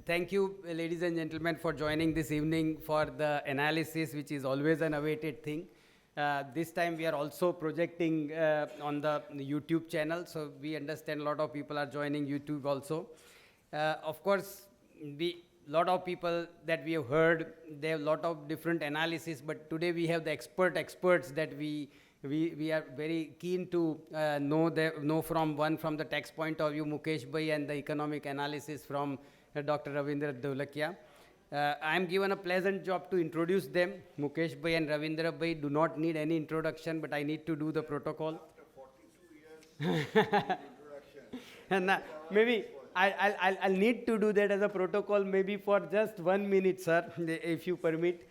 Thank you, ladies and gentlemen, for joining this evening for the analysis, which is always an awaited thing. This time we are also projecting on the YouTube channel, so we understand a lot of people are joining YouTube also. Of course, lot of people that we have heard, they have a lot of different analysis, but today we have the experts that we are very keen to know from the tax point of view, Mukesh Bhai, and the economic analysis from Dr. Ravindra Dolakia. I am given a pleasant job to introduce them. Mukesh Bhai and Ravindra Bhai do not need any introduction, but I need to do the protocol. After 42 years, introduction. And maybe I'll need to do that as a protocol, maybe for just 1 minute, sir, if you permit.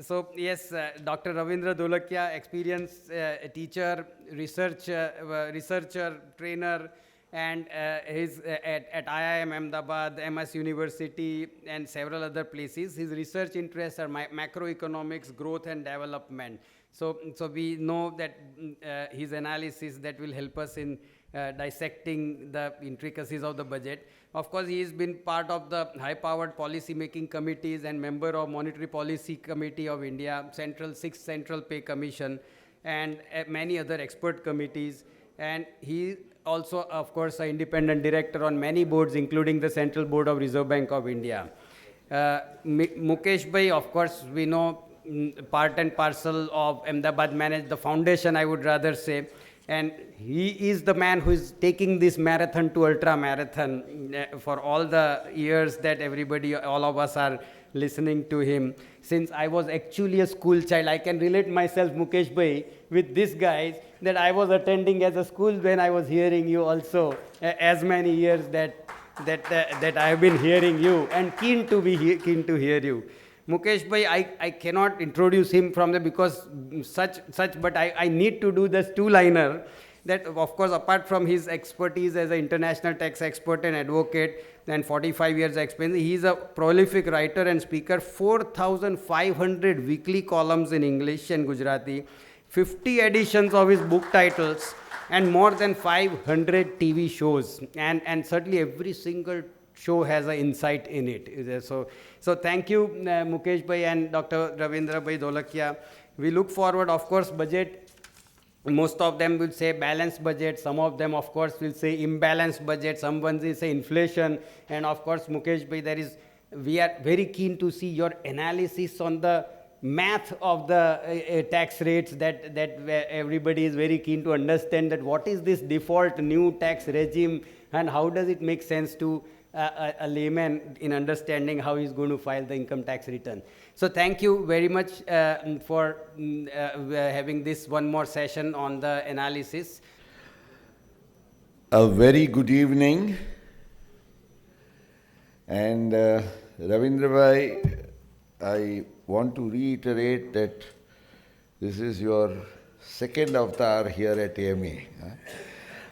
So yes, Dr. Ravindra Dolakia, experienced teacher, researcher, trainer, and he's at IIM Ahmedabad, MS University, and several other places. His research interests are macroeconomics, growth and development. So we know that his analysis that will help us in dissecting the intricacies of the budget. Of course, he has been part of the high-powered policy-making committees and member of Monetary Policy Committee of India, Sixth Central Pay Commission, and many other expert committees. And he also, of course, an independent director on many boards, including the Central Board of Reserve Bank of India. Mukesh Bhai, of course, we know part and parcel of Ahmedabad Managed, the foundation, I would rather say. And he is the man who is taking this marathon to ultra marathon for all the years that all of us are listening to him. Since I was actually a school child, I can relate myself, Mukesh Bhai, with these guys that I was attending as a school when I was hearing you also, as many years that I have been hearing you and keen to hear you. Mukesh Bhai, I cannot introduce him from the because but I need to do this two-liner that, of course, apart from his expertise as an international tax expert and advocate and 45 years experience, he is a prolific writer and speaker, 4,500 weekly columns in English and Gujarati, 50 editions of his book titles, and more than 500 TV shows. And certainly every single show has an insight in it. So thank you, Mukesh Bhai and Dr. Ravindra Bhai Dolakia. We look forward, of course, budget. Most of them will say balanced budget. Some of them, of course, will say imbalanced budget. Someone will say inflation. And of course, Mukesh Bhai, we are very keen to see your analysis on the math of the tax rates that everybody is very keen to understand that what is this default new tax regime and how does it make sense to a layman in understanding how he's going to file the income tax return. So thank you very much for having this one more session on the analysis. A very good evening. And Ravindra Bhai, I want to reiterate that this is your second avatar here at AMA.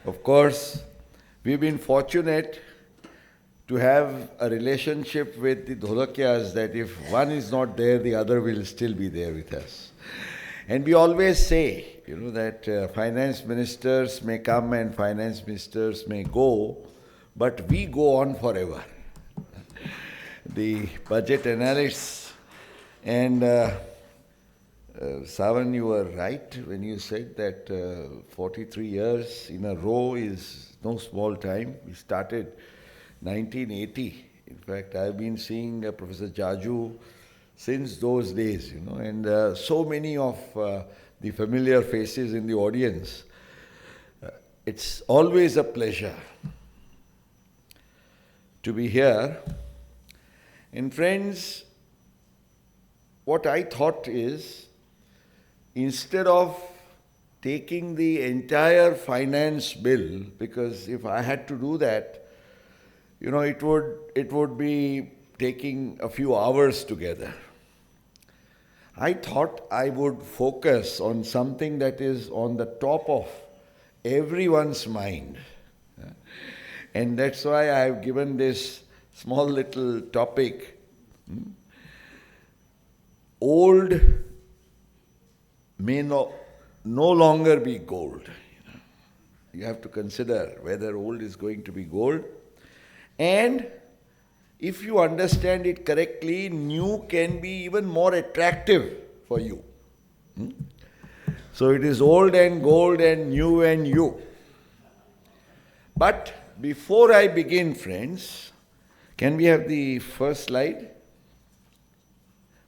Of course, we've been fortunate to have a relationship with the Dholakias that if one is not there, the other will still be there with us. And we always say, that finance ministers may come and finance ministers may go, but we go on forever. The budget analysts and Savan, you were right when you said that 43 years in a row is no small time. We started 1980. In fact, I've been seeing Professor Jaju since those days, and so many of the familiar faces in the audience. It's always a pleasure to be here. And friends, what I thought is, instead of taking the entire finance bill, because if I had to do that, it would be taking a few hours together. I thought I would focus on something that is on the top of everyone's mind. And that's why I have given this small little topic. Old may no longer be gold. You have to consider whether old is going to be gold. And if you understand it correctly, new can be even more attractive for you. So it is old and gold and new and you. But before I begin, friends, can we have the first slide?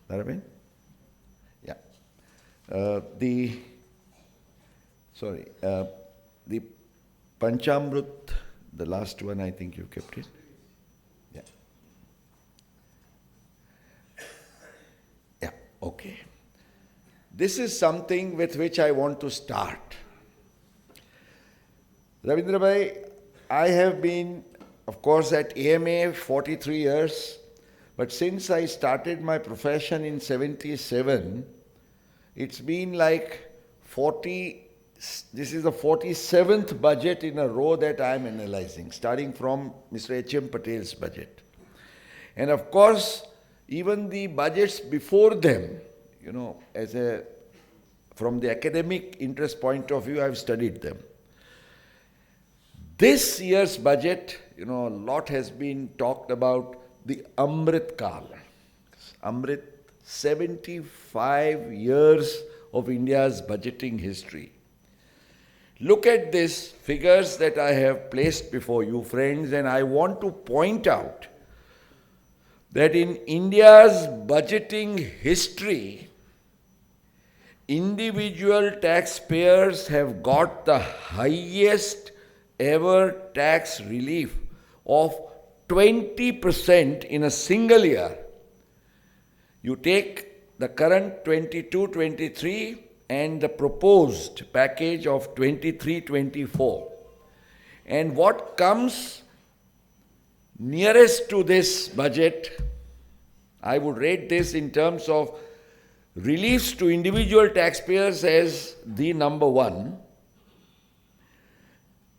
Naraben? Yeah. The Panchamrut, the last one, I think you kept it. Yeah. Yeah, okay. This is something with which I want to start. Ravindra Bhai, I have been, of course, at AMA 43 years, but since I started my profession in 77, it's been like 40, this is the 47th budget in a row that I am analyzing, starting from Mr. H.M. Patel's budget. And of course, even the budgets before them, from the academic interest point of view, I've studied them. This year's budget, a lot has been talked about the Amrit Kal. Amrit, 75 years of India's budgeting history. Look at these figures that I have placed before you, friends, and I want to point out that in India's budgeting history, individual taxpayers have got the highest ever tax relief of 20% in a single year. You take the current 22-23 and the proposed package of 23-24. And what comes nearest to this budget, I would rate this in terms of reliefs to individual taxpayers as the number one.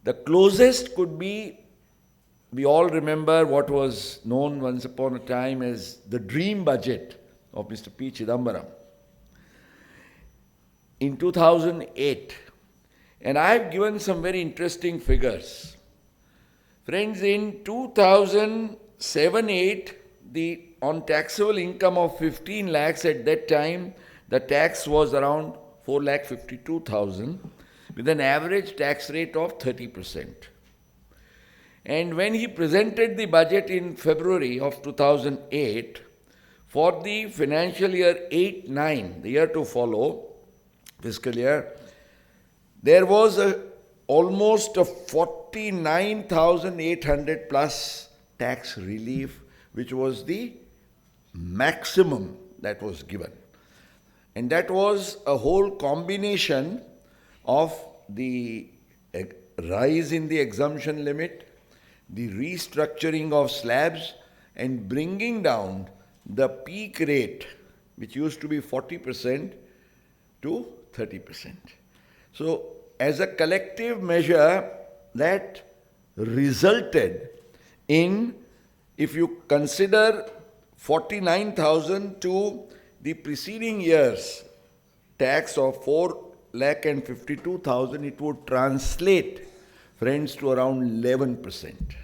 The closest could be, we all remember what was known once upon a time as the dream budget of Mr. P. Chidambaram in 2008. And I have given some very interesting figures. Friends, in 2007-8, on taxable income of 15 lakhs at that time, the tax was around 4,52,000 with an average tax rate of 30%. And when he presented the budget in February of 2008, for the financial year 8-9, the year to follow, fiscal year, there was almost a 49,800 plus tax relief, which was the maximum that was given. And that was a whole combination of the rise in the exemption limit, the restructuring of slabs, and bringing down the peak rate, which used to be 40%, to 30%. So, as a collective measure, that resulted in, if you consider 49,000 to the preceding year's tax of 4,52,000, it would translate, friends, to around 11%.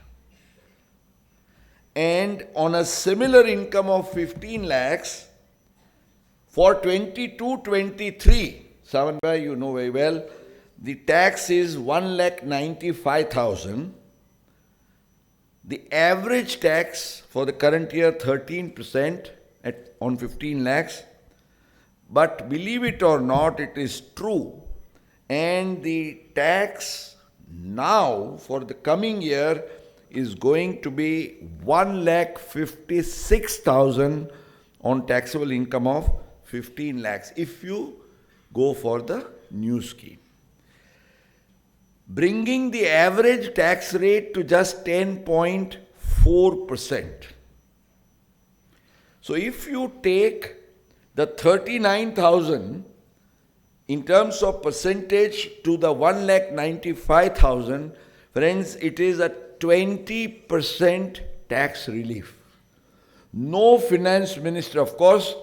And on a similar income of 15 lakhs, for 22-23, Savanbhai, you know very well, the tax is 1,95,000. The average tax for the current year, 13% on 15 lakhs. But believe it or not, it is true. And the tax now for the coming year is going to be 1,56,000 on taxable income of 15 lakhs if you go for the new scheme, bringing the average tax rate to just 10.4%. So if you take the 39,000 in terms of percentage to the 1,95,000, friends, it is a 20% tax relief. No finance minister, of course,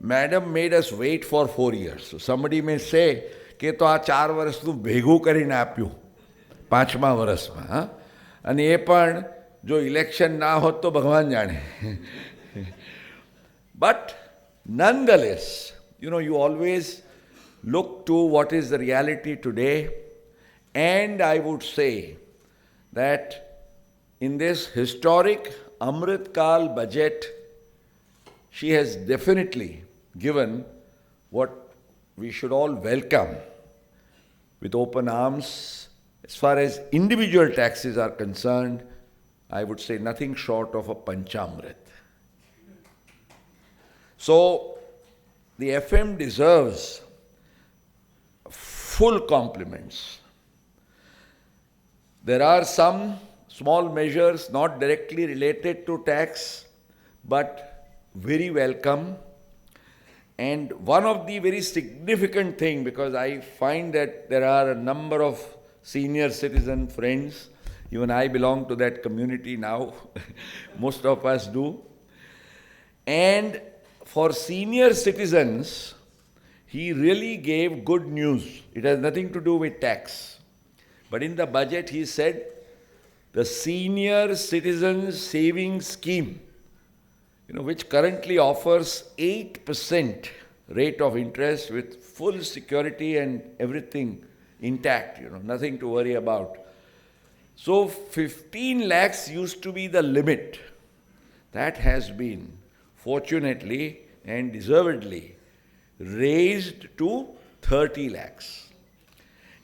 madam made us wait for 4 years. So somebody may say, કે તો આ 4 વર્ષનું ભેગું કરીને આપ્યું 5મા વર્ષમાં, અને એ પણ जो इलेक्शन ना हो तो भगवान जाने. But nonetheless, you always look to what is the reality today, and I would say that in this historic Amrit Kal budget, she has definitely given what we should all welcome with open arms. As far as individual taxes are concerned, I would say nothing short of a Panchamrit. So, the FM deserves full compliments. There are some small measures not directly related to tax, but very welcome. And one of the very significant thing, because I find that there are a number of senior citizen friends, even I belong to that community now, most of us do. And for senior citizens, he really gave good news. It has nothing to do with tax. But in the budget, he said, the Senior Citizen Savings Scheme, which currently offers 8% rate of interest with full security and everything intact, nothing to worry about. So 15 lakhs used to be the limit. That has been, fortunately and deservedly, raised to 30 lakhs.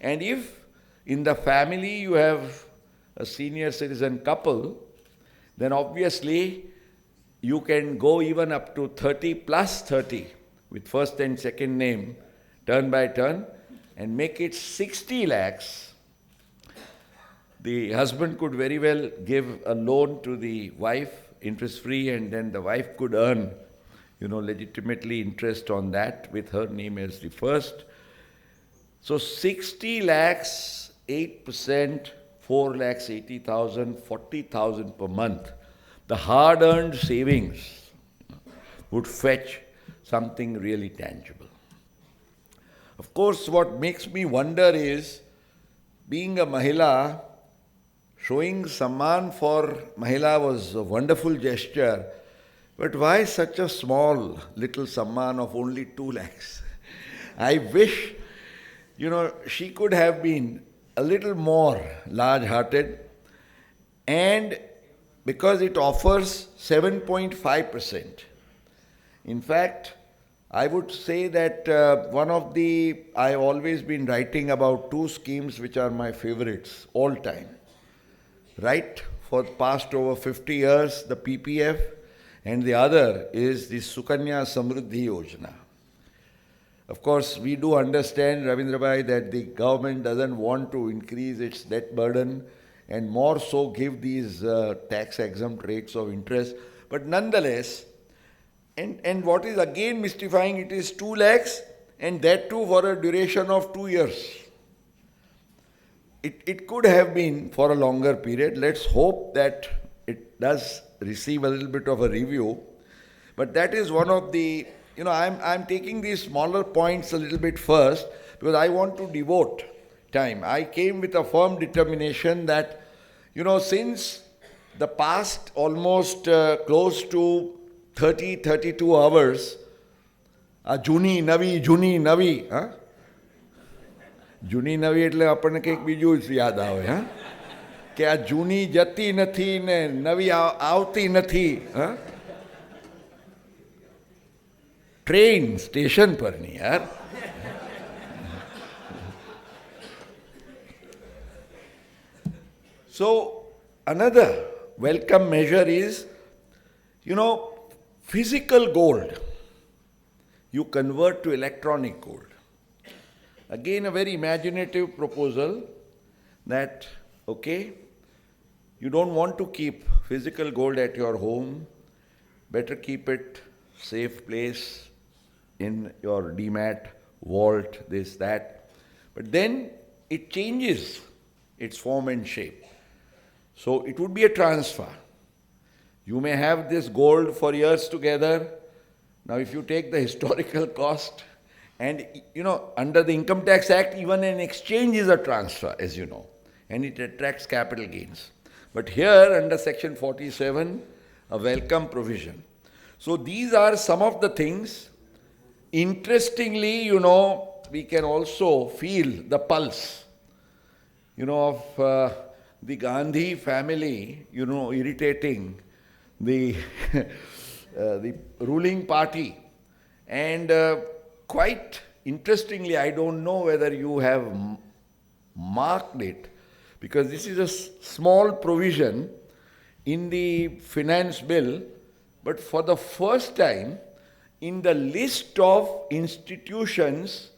And if in the family you have a senior citizen couple, then obviously you can go even up to 30 plus 30 with first and second name, turn by turn, and make it 60 lakhs. The husband could very well give a loan to the wife, interest-free, and then the wife could earn, legitimately interest on that with her name as the first. So 60 lakhs, 8%, 4 lakhs 80,000, 40,000 per month. The hard-earned savings would fetch something really tangible. Of course, what makes me wonder is, being a Mahila, showing Samman for Mahila was a wonderful gesture, but why such a small little Samman of only 2 lakhs? I wish, she could have been a little more large-hearted, and because it offers 7.5%. In fact, I would say that I've always been writing about 2 schemes which are my favorites all time. Right? For the past over 50 years, the PPF, and the other is the Sukanya Samruddhi Yojana. Of course, we do understand, Ravindra Bhai, that the government doesn't want to increase its debt burden and more so give these tax-exempt rates of interest. But nonetheless, and what is again mystifying, it is 2 lakhs and that too for a duration of 2 years. It could have been for a longer period. Let's hope that it does receive a little bit of a review. But that is one of the, I'm taking these smaller points a little bit first because I want to devote time. I came with a firm determination that, since the past almost close to 32 hours, જૂની નવી હા જૂની નવી એટલે આપણને કંઈક બીજું જ યાદ આવે હા કે આ જૂની જતી નથી ને નવી આવતી નથી હા ટ્રેન સ્ટેશન પરની યાર. So another welcome measure is, physical gold you convert to electronic gold. Again, a very imaginative proposal that, you don't want to keep physical gold at your home, better keep it safe place in your demat, vault, this, that. But then it changes its form and shape. So it would be a transfer. You may have this gold for years together. Now if you take the historical cost, and under the Income Tax Act, even an exchange is a transfer, as you know, and it attracts capital gains. But here under section 47, a welcome provision. So these are some of the things. Interestingly, we can also feel the pulse, of the Gandhi family, irritating the, the ruling party. And quite interestingly, I don't know whether you have marked it, because this is a small provision in the finance bill, but for the first time in the list of institutions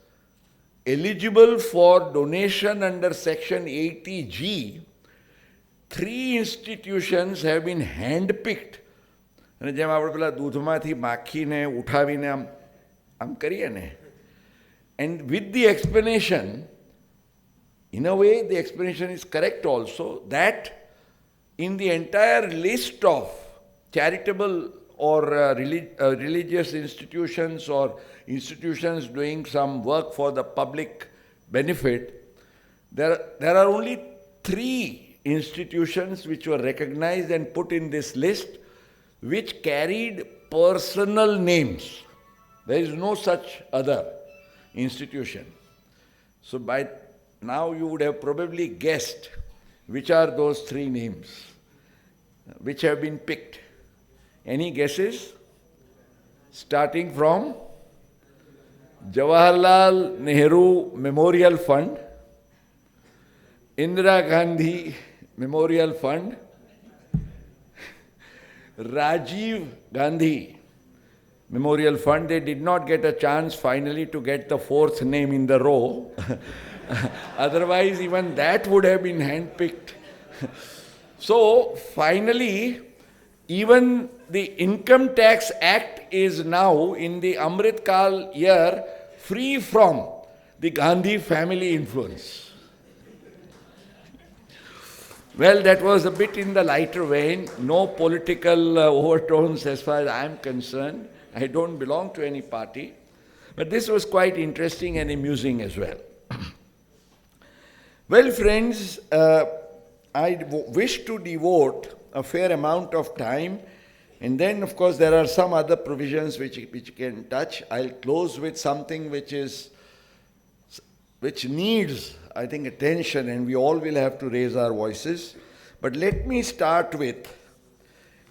eligible for donation under section 80G, 3 institutions have been handpicked. અને જેમ આપણે પેલા દૂધમાંથી માખીને ઉઠાવીને આમ કરીએ ને, and with the explanation, in a way the explanation is correct also, that in the entire list of charitable or religious institutions or institutions doing some work for the public benefit, there are only 3 institutions which were recognized and put in this list, which carried personal names. There is no such other institution. So by now you would have probably guessed which are those 3 names which have been picked. Any guesses? Starting from Jawaharlal Nehru Memorial Fund, Indira Gandhi Memorial Fund, Rajiv Gandhi Memorial Fund. They did not get a chance finally to get the 4th name in the row. Otherwise, even that would have been handpicked. So, finally, even the Income Tax Act is now, in the Amrit Kal year, free from the Gandhi family influence. Well, that was a bit in the lighter vein, no political overtones as far as I am concerned. I don't belong to any party. But this was quite interesting and amusing as well. Well, friends, I wish to devote a fair amount of time, and then, of course, there are some other provisions which can touch. I'll close with something which needs, I think, attention, and we all will have to raise our voices. But let me start with,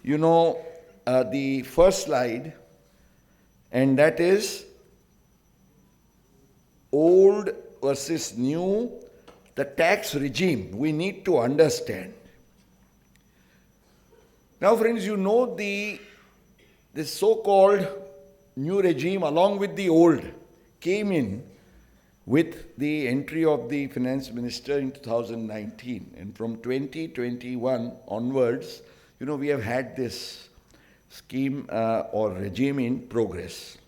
the first slide, and that is old versus new, the tax regime we need to understand. Now, friends, this so-called new regime along with the old came in with the entry of the finance minister in 2019. And from 2021 onwards, we have had this scheme or regime in progress.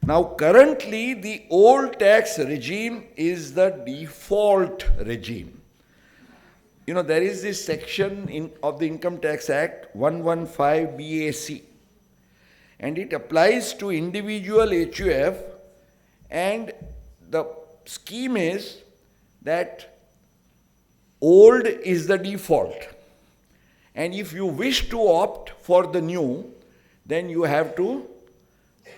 Now, currently, the old tax regime is the default regime. There is this section of the Income Tax Act 115 BAC, and it applies to individual HUF, and the scheme is that old is the default. And if you wish to opt for the new, then you have to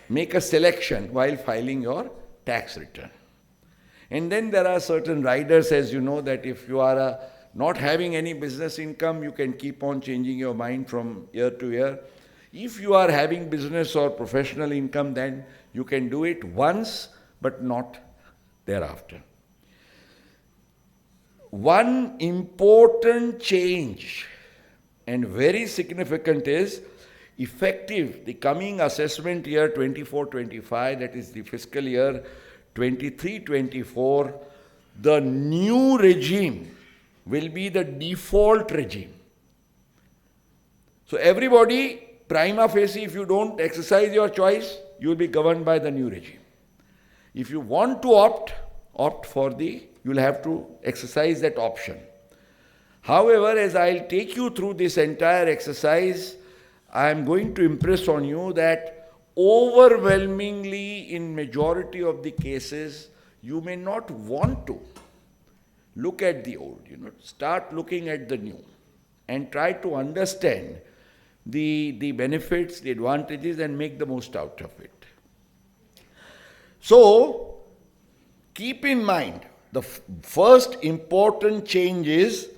make a selection while filing your tax return. And then there are certain riders, as you know, that if you are not having any business income, you can keep on changing your mind from year to year. If you are having business or professional income, then you can do it once, but not thereafter. One important change, and very significant, is effective the coming assessment year 24-25, that is the fiscal year 23-24, the new regime will be the default regime. So everybody, prima facie, if you don't exercise your choice, you will be governed by the new regime. If you want to opt for you will have to exercise that option. However, as I'll take you through this entire exercise, I am going to impress on you that overwhelmingly, in majority of the cases, you may not want to look at the old, start looking at the new. and try to understand the benefits, the advantages, and make the most out of it. So, keep in mind, the first important change is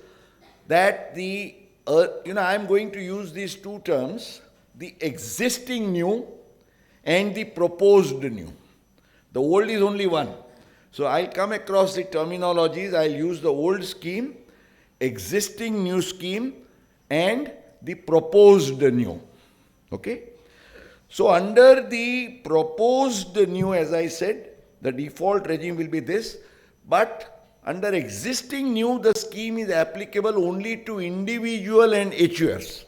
that I'm going to use these two terms, the existing new and the proposed new. The old is only one. So I'll come across the terminologies, I'll use the old scheme, existing new scheme, and the proposed new. Okay? So under the proposed new, as I said, the default regime will be this, but under existing new, the scheme is applicable only to individual and HUFs.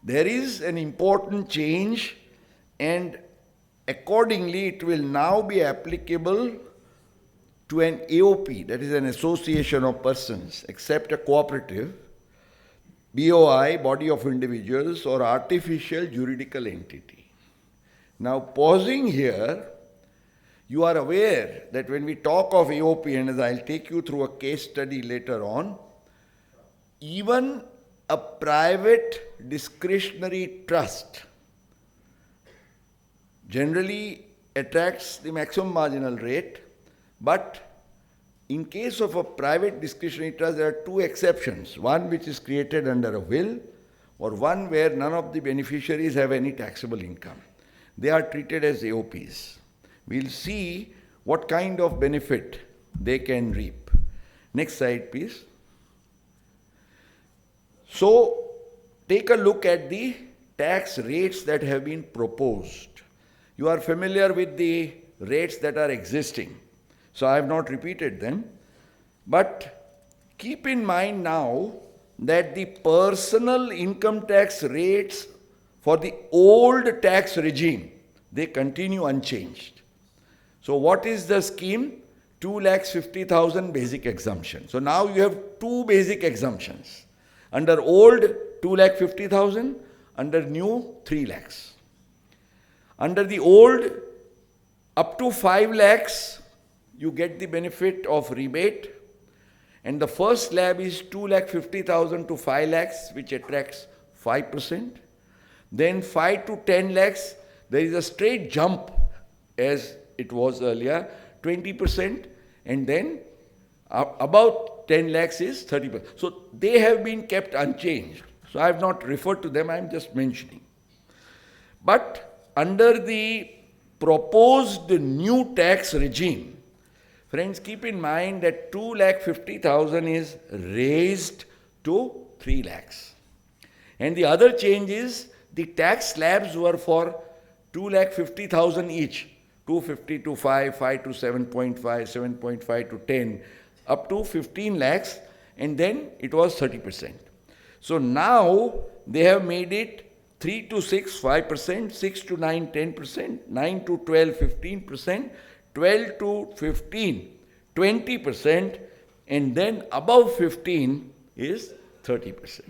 There is an important change, and accordingly it will now be applicable to an AOP, that is an association of persons, except a cooperative, BOI, body of individuals, or artificial juridical entity. Now, pausing here, you are aware that when we talk of AOP, and as I'll take you through a case study later on, even a private discretionary trust generally attracts the maximum marginal rate, but in case of a private discretionary trust, there are two exceptions. One which is created under a will, or one where none of the beneficiaries have any taxable income. They are treated as AOPs. We'll see what kind of benefit they can reap. Next slide, please. So, take a look at the tax rates that have been proposed. You are familiar with the rates that are existing, so I have not repeated them. But keep in mind now that the personal income tax rates for the old tax regime, they continue unchanged. So what is the scheme? 2,50,000 basic exemption. So now you have two basic exemptions. Under old, 2,50,000, under new, 3 lakhs. Under the old, up to 5 lakhs, you get the benefit of rebate, and the first slab is 2,50,000 to 5 lakhs, which attracts 5%. Then 5 to 10 lakhs, there is a straight jump as it was earlier, 20%, and then about 10 lakhs is 30%. So they have been kept unchanged. So I have not referred to them, I am just mentioning. But under the proposed new tax regime, friends, keep in mind that 2,50,000 is raised to 3 lakhs. And the other change is the tax slabs were for 2,50,000 each. 250 to 5, 5 to 7.5, 7.5 to 10, up to 15 lakhs, and then it was 30%. So now they have made it 3 to 6, 5%, 6 to 9, 10%, 9 to 12, 15%, 12 to 15, 20%, and then above 15 is 30%.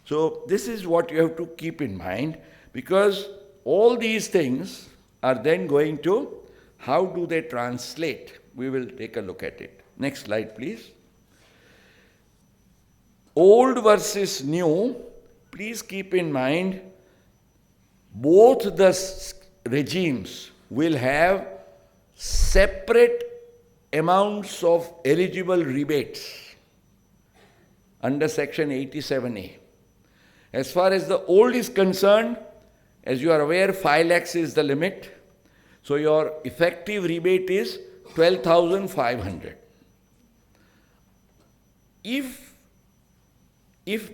So this is what you have to keep in mind, because all these things are then going to, how do they translate? We will take a look at it. Next slide, please. Old versus new, please keep in mind, both the regimes will have separate amounts of eligible rebates under section 87A. As far as the old is concerned, as you are aware, 5 lakhs is the limit. So your effective rebate is 12,500. If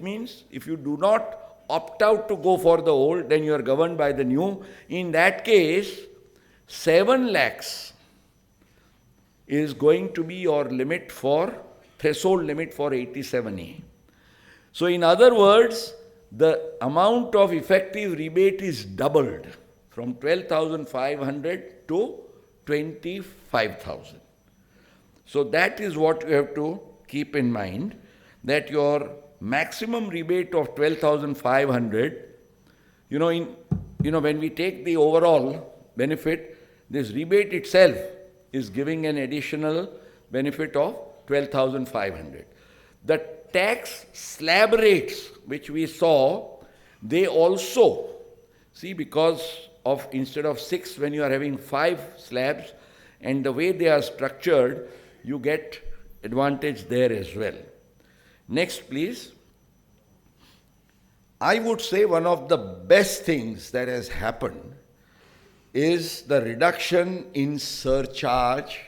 means if you do not opt out to go for the old, then you are governed by the new. In that case, 7 lakhs is going to be your limit for, threshold limit for 87A. So in other words, the amount of effective rebate is doubled from 12,500 to 25,000. So that is what you have to keep in mind, that your maximum rebate of 12,500, when we take the overall benefit, this rebate itself is giving an additional benefit of 12,500. That tax slab rates, which we saw, they also, see, because of instead of 6, when you are having 5 slabs, and the way they are structured, you get advantage there as well. Next, please. I would say one of the best things that has happened is the reduction in surcharge.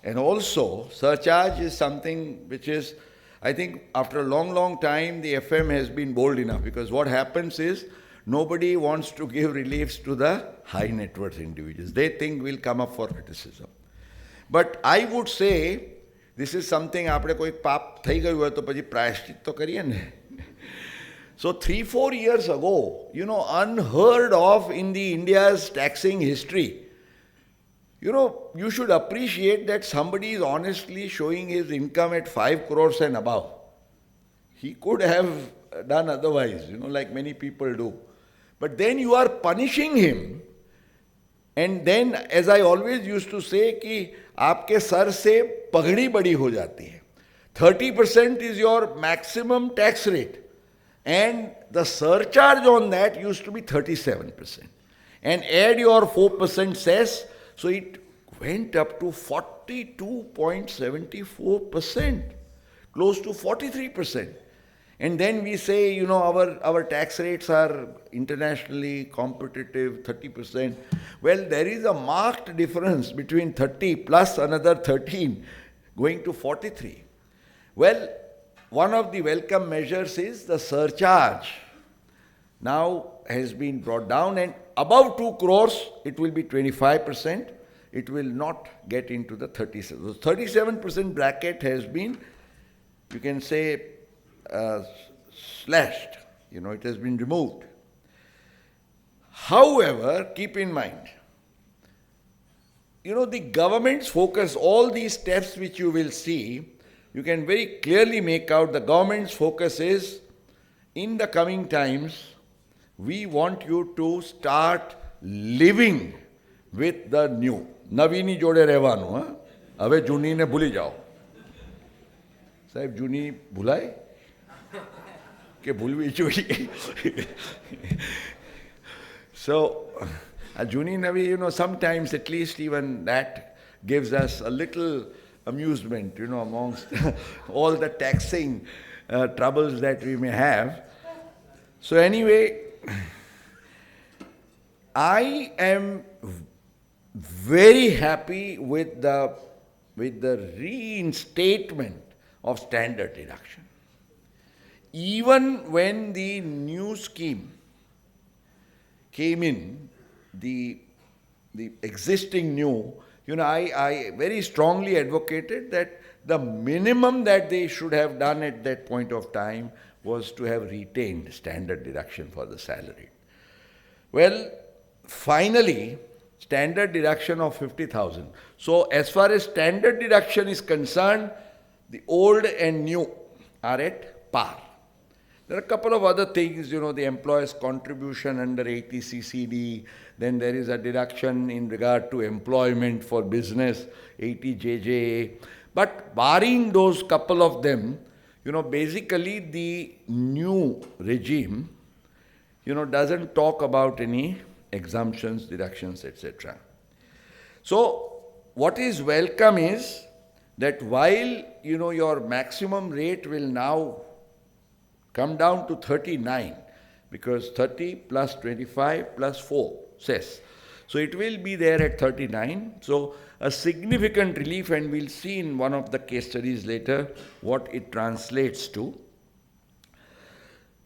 And also, surcharge is something which is, I think after a long time, the FM has been bold enough, because what happens is, nobody wants to give reliefs to the high net worth individuals. They think we'll come up for criticism. But I would say, this is something, આપણે કોઈ પાપ થઈ ગયું હોય તો પછી પ્રાયશ્ચિત તો કરીએ ને. So 3-4 years ago, unheard of in the India's taxing history. You should appreciate that somebody is honestly showing his income at 5 crores and above. He could have done otherwise, like many people do. But then you are punishing him. And then, as I always used to say, कि आपके sir से पगड़ी बड़ी हो जाती है. 30% is your maximum tax rate. And the surcharge on that used to be 37%. And add your 4% cess, so it went up to 42.74%, close to 43%. And then we say, our tax rates are internationally competitive, 30%. Well, there is a marked difference between 30 plus another 13 going to 43. Well, one of the welcome measures is the surcharge. Now has been brought down, and above 2 crores, it will be 25%. It will not get into the 37. The 37% bracket has been, you can say, slashed. It has been removed. However, keep in mind, the government's focus, all these steps which you will see, you can very clearly make out the government's focus is, in the coming times, we want you to start living with the new. નવીની જોડે રહેવાનું, હા? હવે જૂનીને ભૂલી જાઓ. સાહેબ, જૂની ભૂલાય કે ભૂલવી જોઈએ? So, juni navi, sometimes at least even that gives us a little amusement, amongst all the taxing troubles that we may have. So anyway, I am very happy with the reinstatement of standard deduction. Even when the new scheme came in, the existing new, I very strongly advocated that the minimum that they should have done at that point of time was to have retained standard deduction for the salary. Well, finally, standard deduction of 50,000. So as far as standard deduction is concerned, the old and new are at par. There are a couple of other things, the employer's contribution under 80CCD, then there is a deduction in regard to employment for business, 80JJA. But barring those couple of them, basically the new regime, doesn't talk about any exemptions, deductions, etc. So what is welcome is that while, your maximum rate will now come down to 39, because 30 plus 25 plus 4 cess. So it will be there at 39. So a significant relief, and we'll see in one of the case studies later what it translates to.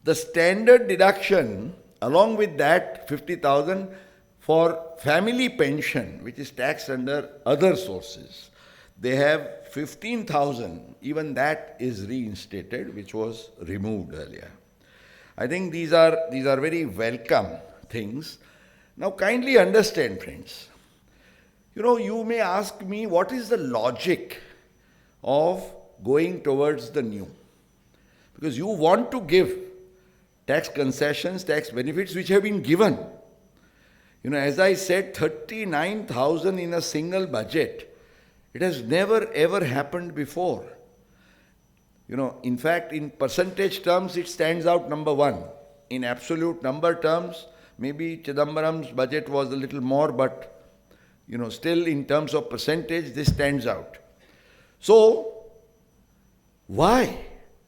The standard deduction, along with that 50,000 for family pension, which is taxed under other sources, they have 15,000, even that is reinstated, which was removed earlier. I think these are very welcome things. Now kindly understand, friends, you may ask me, what is the logic of going towards the new? Because you want to give tax concessions, tax benefits which have been given. As I said, 39,000 in a single budget. It has never ever happened before. In fact, in percentage terms, it stands out number one. In absolute number terms, maybe Chidambaram's budget was a little more, but still in terms of percentage, this stands out. So, why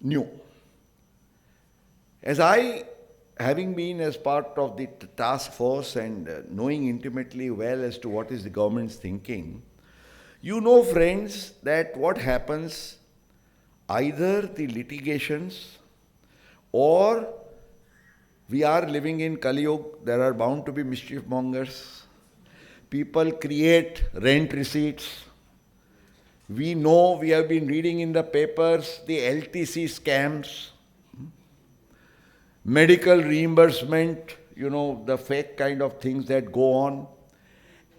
new? As I, having been as part of the task force and knowing intimately well as to what is the government's thinking, friends, that what happens, either the litigations or we are living in Kali Yuga, there are bound to be mischief mongers. People create rent receipts. We know, we have been reading in the papers, the LTC scams, medical reimbursement, the fake kind of things that go on.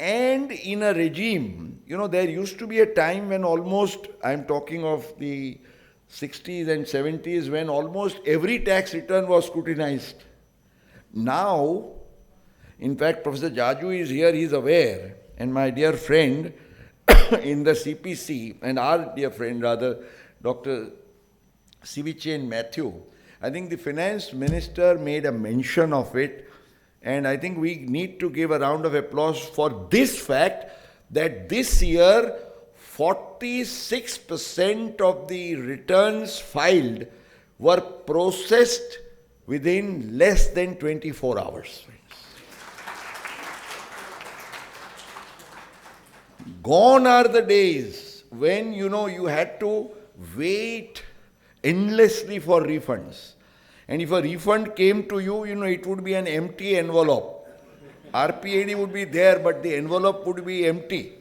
And in a regime, there used to be a time when almost, I'm talking of the 60s and 70s, when almost every tax return was scrutinized. Now, in fact, Professor Jaju is here, he is aware, and my dear friend in the CPC, and our dear friend rather, Dr. Sivichen Matthew, I think the finance minister made a mention of it, and I think we need to give a round of applause for this fact that this year 46% of the returns filed were processed within less than 24 hours. Gone are the days when, you had to wait endlessly for refunds. And if a refund came to you, it would be an empty envelope. RPAD would be there, but the envelope would be empty.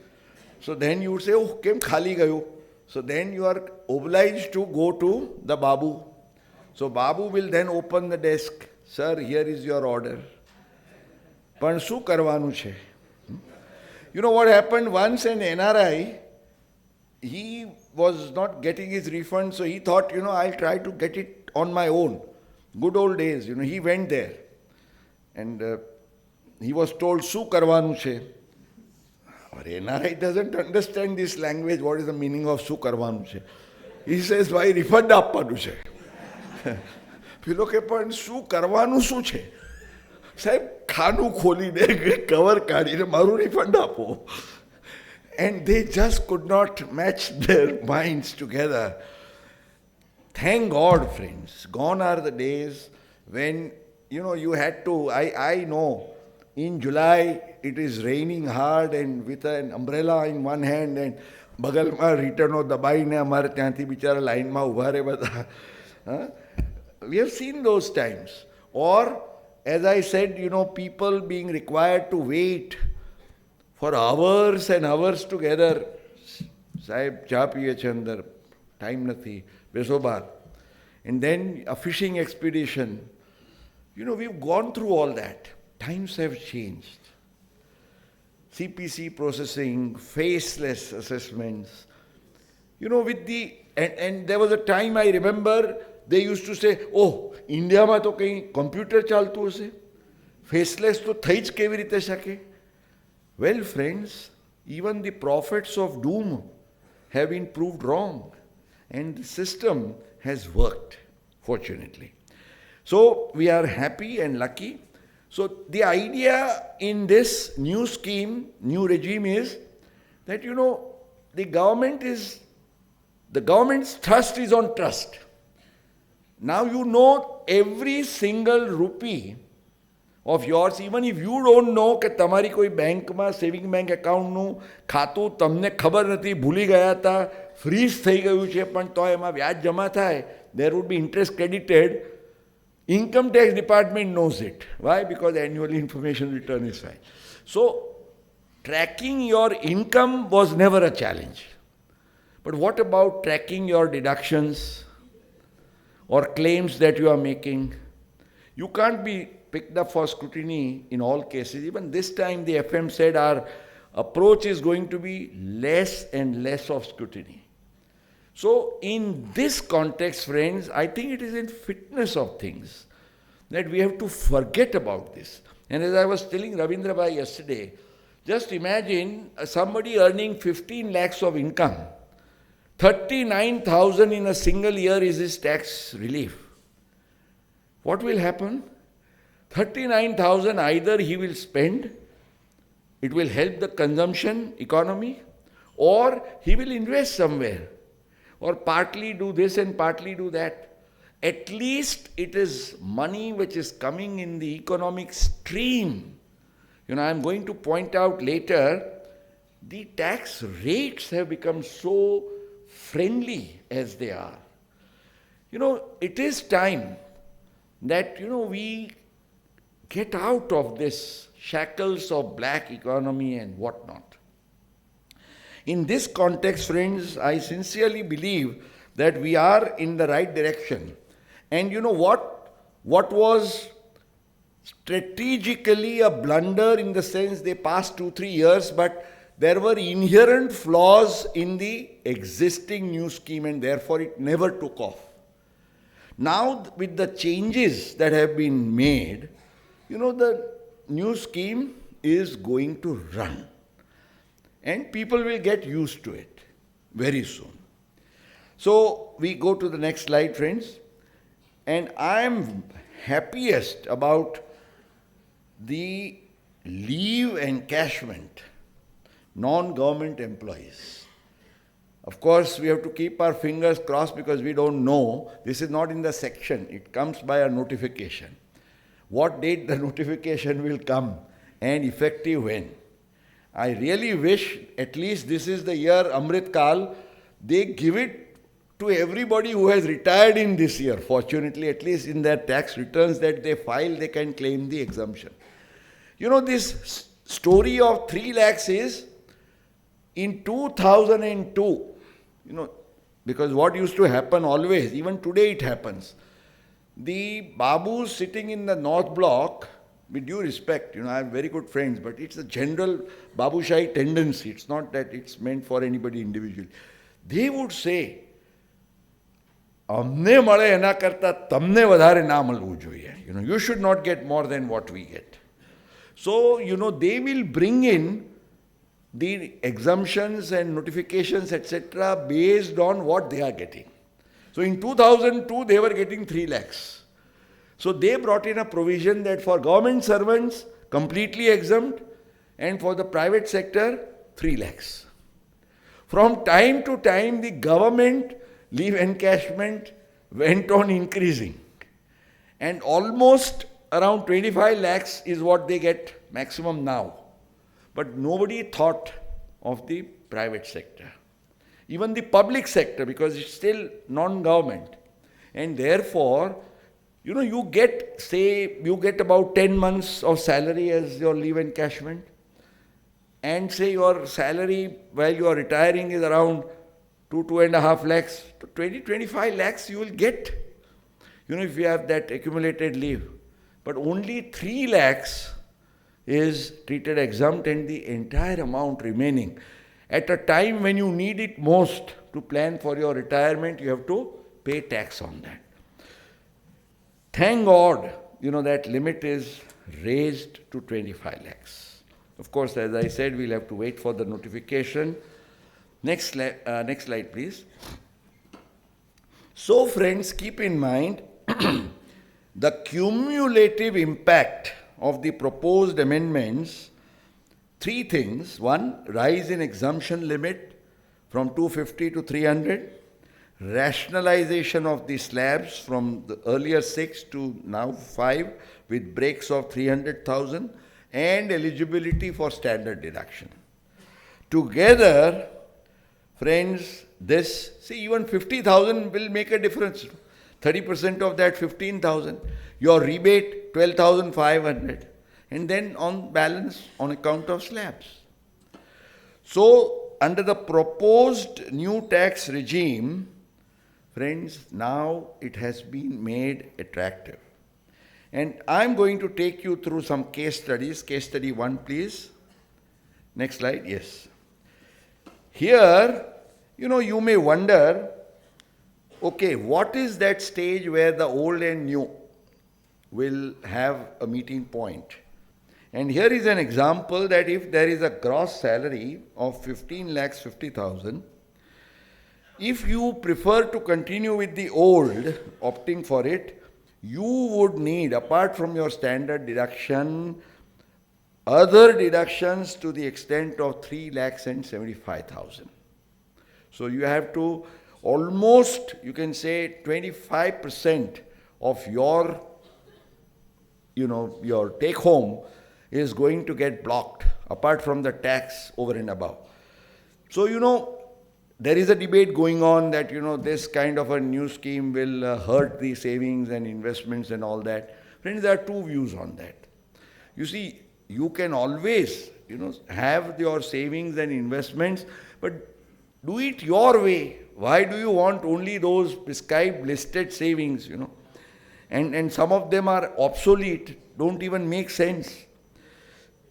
So then you would say, oh, kem khali gayo. So then you are obliged to go to the Babu. So Babu will then open the desk. Sir, here is your order. Pan શું કરવાનું છે? What happened once, an NRI, he was not getting his refund, so he thought, I'll try to get it on my own. Good old days, he went there. And he was told, શું કરવાનું છે? Or NRI doesn't understand this language, what is the meaning of શું કરવાનું છે? He says, ભાઈ refund આપવાનું છે. પેલો કે પણ શું કરવાનું શું છે? સાહેબ ખાનું ખોલીને કવર કાઢીને મારું રિફંડ આપો. And they just could not match their minds together. Thank God, friends. Gone are the days when, you had to, I know, in July it is raining hard and with an umbrella in one hand and બગલમાં રિટર્નો દબાઈને અમારે ત્યાંથી બિચારા લાઈનમાં ઊભા રહે બધા. We have seen those times. Or, as I said, people being required to wait for hours and hours together. સાહેબ ચા પીએ છે અંદર, ટાઈમ નથી, બેસો બહાર. And then a fishing expedition. We've gone through all that. Times have changed. CPC processing, faceless assessments. With the, and there was a time I remember, they used to say, oh, ઇન્ડિયામાં તો કંઈ computer ચાલતું હશે, faceless તો થઈ જ કેવી રીતે શકે? Well, friends, even the prophets of doom have been proved wrong, and the system has worked, fortunately. So, we are happy and lucky. So, the idea in this new scheme, new regime is that, the government's thrust is on trust. Now every single rupee of yours, even if you don't know કે તમારી કોઈ બેંકમાં saving bank એકાઉન્ટનું ખાતું તમને ખબર નથી, ભૂલી ગયા હતા, ફ્રીઝ થઈ ગયું છે, પણ તો એમાં વ્યાજ જમા થાય, there would be interest credited. Income tax department knows it. Why? Because annual information return is filed. So, tracking your income was never a challenge. But what about tracking your deductions or claims that you are making? You can't be picked up for scrutiny in all cases. Even this time the FM said our approach is going to be less and less of scrutiny. So in this context, friends, I think it is in fitness of things that we have to forget about this. And as I was telling Ravindra Bhai yesterday, just imagine somebody earning 15 lakhs of income 39,000 in a single year is his tax relief. What will happen? 39,000 either he will spend, it will help the consumption economy, or he will invest somewhere, or partly do this and partly do that. At least it is money which is coming in the economic stream. I am going to point out later, the tax rates have become so friendly as they are. It is time that, we get out of this shackles of black economy and whatnot. In this context, friends, I sincerely believe that we are in the right direction. And what was strategically a blunder in the sense they passed 2-3 years, but there were inherent flaws in the existing new scheme and therefore it never took off. Now with the changes that have been made, the new scheme is going to run. And people will get used to it very soon. So we go to the next slide, friends. And I am happiest about the leave encashment, non-government employees. Of course, we have to keep our fingers crossed because we don't know. This is not in the section. It comes by a notification. What date the notification will come and effective when? I really wish, at least this is the year Amrit Kal, they give it to everybody who has retired in this year. Fortunately, at least in their tax returns that they file, they can claim the exemption. This story of 3 lakhs is in 2002, because what used to happen always, even today it happens. The Babus sitting in the North Block, with due respect, I have very good friends, but it's a general Babushai tendency. It's not that it's meant for anybody individually. They would say, અમને મળે એના કરતાં તમને વધારે ના મળવું જોઈએ. You should not get more than what we get. So, they will bring in the exemptions and notifications, etc., based on what they are getting. So, in 2002, they were getting 3 lakhs. So, they brought in a provision that for government servants, completely exempt, and for the private sector, 3 lakhs. From time to time, the government leave encashment went on increasing. And almost around 25 lakhs is what they get maximum now. But nobody thought of the private sector. Even the public sector, because it's still non-government. And therefore, you get about 10 months of salary as your leave encashment. And say your salary while you are retiring is around 2.5 lakhs, 25 lakhs you will get, if you have that accumulated leave. But only 3 lakhs is treated exempt and the entire amount remaining. At a time when you need it most to plan for your retirement, you have to pay tax on that. Thank God, that limit is raised to 25 lakhs. Of course, as I said, we'll have to wait for the notification. Next slide, please. So, friends, keep in mind the cumulative impact of the proposed amendments. 3 things. 1, rise in exemption limit from 250 to 300. Rationalization of the slabs from the earlier 6 to now 5 with breaks of 300,000 and eligibility for standard deduction. Together, friends, even 50,000 will make a difference. 30% of that 15,000. Your rebate 12,500. And then on balance on account of slabs. So, under the proposed new tax regime, friends, now it has been made attractive. And I'm going to take you through some case studies. Case study 1, please. Next slide, yes. Here, you may wonder, okay, what is that stage where the old and new will have a meeting point? And here is an example that if there is a gross salary of 15 lakhs 50,000, If you prefer to continue with the old, opting for it, you would need, apart from your standard deduction, other deductions to the extent of 3,75,000. So you have to almost, you can say 25% of your, your take home is going to get blocked, apart from the tax over and above. So, there is a debate going on that, this kind of a new scheme will hurt the savings and investments and all that. Friends, there are two views on that. You see, you can always, have your savings and investments, but do it your way. Why do you want only those prescribed listed savings, And some of them are obsolete, don't even make sense.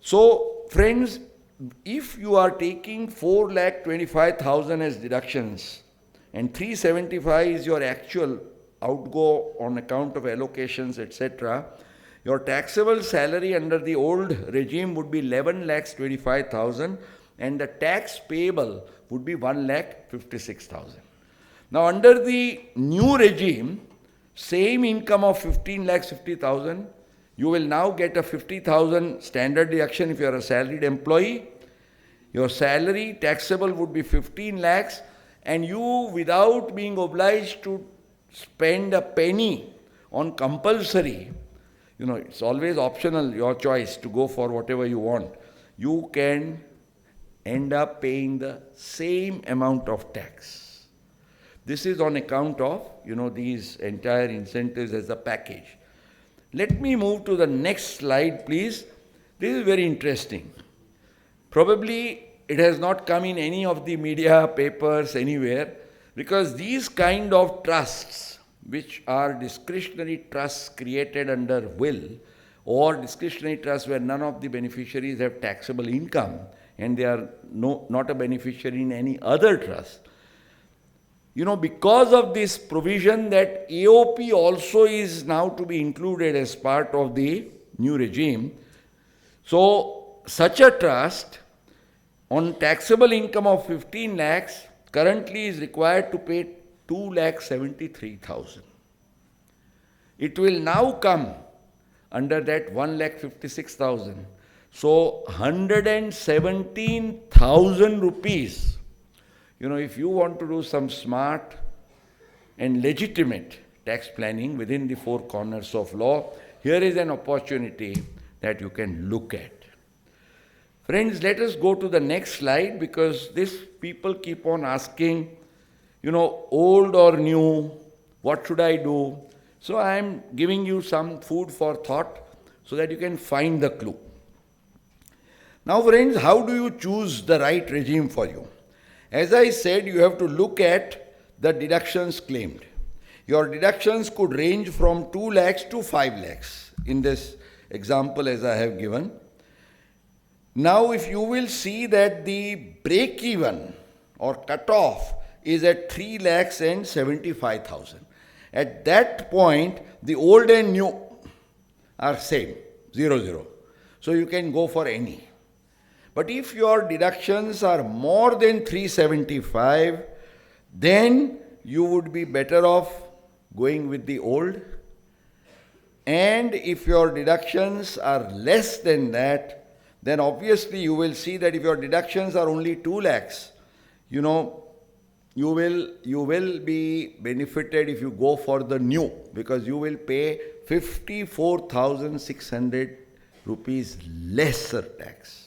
So, friends, if you are taking 4,25,000 as deductions and 375 is your actual outgo on account of allocations, etc., your taxable salary under the old regime would be 11,25,000 and the tax payable would be 1,56,000. Now, under the new regime, same income of 15,50,000, you will now get a 50,000 standard deduction if you are a salaried employee. Your salary taxable would be 15 lakhs and you, without being obliged to spend a penny on compulsory, it's always optional, your choice to go for whatever you want. You can end up paying the same amount of tax. This is on account of, these entire incentives as a package. Let me move to the next slide, please. This is very interesting. Probably it has not come in any of the media, papers, anywhere, because these kind of trusts, which are discretionary trusts created under will, or discretionary trusts where none of the beneficiaries have taxable income, and they are not a beneficiary in any other trust. Because of this provision that AOP also is now to be included as part of the new regime, so such a trust on taxable income of 15 lakhs currently is required to pay 2,73,000. It will now come under that 1,56,000. So 117,000 rupees. If you want to do some smart and legitimate tax planning within the four corners of law, here is an opportunity that you can look at. Friends, let us go to the next slide because these people keep on asking, old or new, what should I do? So I am giving you some food for thought so that you can find the clue. Now, friends, how do you choose the right regime for you? As I said, you have to look at the deductions claimed. Your deductions could range from 2 lakhs to 5 lakhs in this example as I have given. Now, if you will see that the break-even or cut-off is at 3 lakhs and 75,000. At that point, the old and new are same, 0. So you can go for any. But if your deductions are more than 375, then you would be better off going with the old. And if your deductions are less than that, then obviously you will see that if your deductions are only 2 lakhs, you will be benefited if you go for the new, because you will pay 54,600 rupees lesser tax.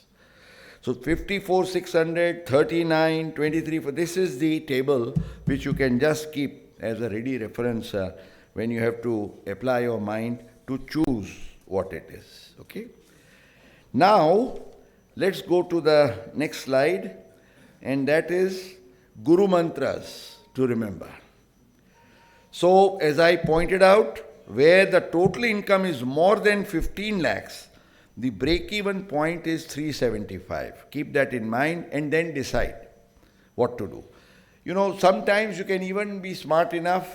So 54,600, 39, 23, this is the table which you can just keep as a ready reference when you have to apply your mind to choose what it is. Okay. Now, let's go to the next slide, and that is Guru Mantras to remember. So, as I pointed out, where the total income is more than 15 lakhs, the break-even point is 375. Keep that in mind and then decide what to do. Sometimes you can even be smart enough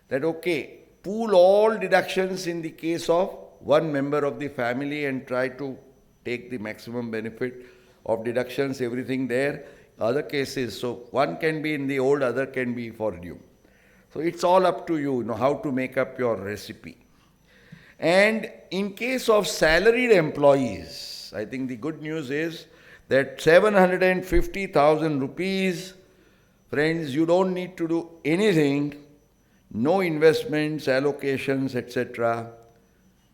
that, okay, pool all deductions in the case of one member of the family and try to take the maximum benefit of deductions, everything there. other cases. So one can be in the old, other can be for new. So it's all up to you, how to make up your recipe. And in case of salaried employees, I think the good news is that 750,000 rupees, friends, you don't need to do anything, no investments, allocations, etc.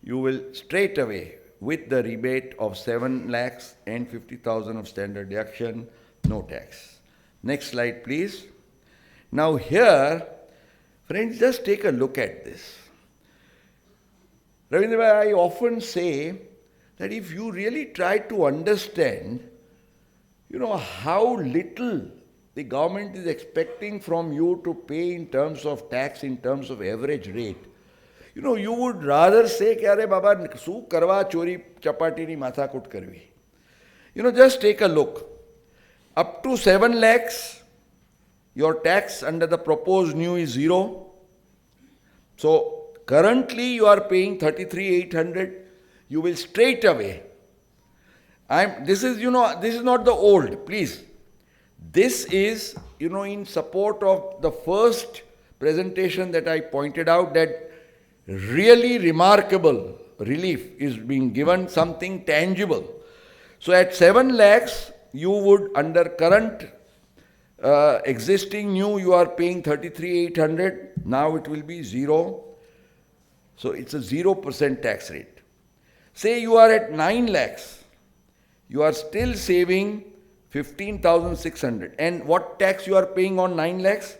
You will straight away, with the rebate of 7 lakhs and 50,000 of standard deduction, no tax. Next slide, please. Now here, friends, just take a look at this. Ravindra, I often say that if you really try to understand, how little the government is expecting from you to pay in terms of tax, in terms of average rate, you would rather say, कि अरे बाबा सू करवा चोरी चपाटी नी माथा कुट करवी. Just take a look. Up to 7 lakhs, your tax under the proposed new is 0. So currently you are paying 33,800. You will straight away. This is not the old, please. This is, in support of the first presentation that I pointed out, that really remarkable relief is being given, something tangible. So at 7 lakhs, you would, under current existing new, you are paying 33,800. Now it will be 0. So it's a 0% tax rate. Say you are at 9 lakhs, you are still saving 15,600. And what tax you are paying on 9 lakhs?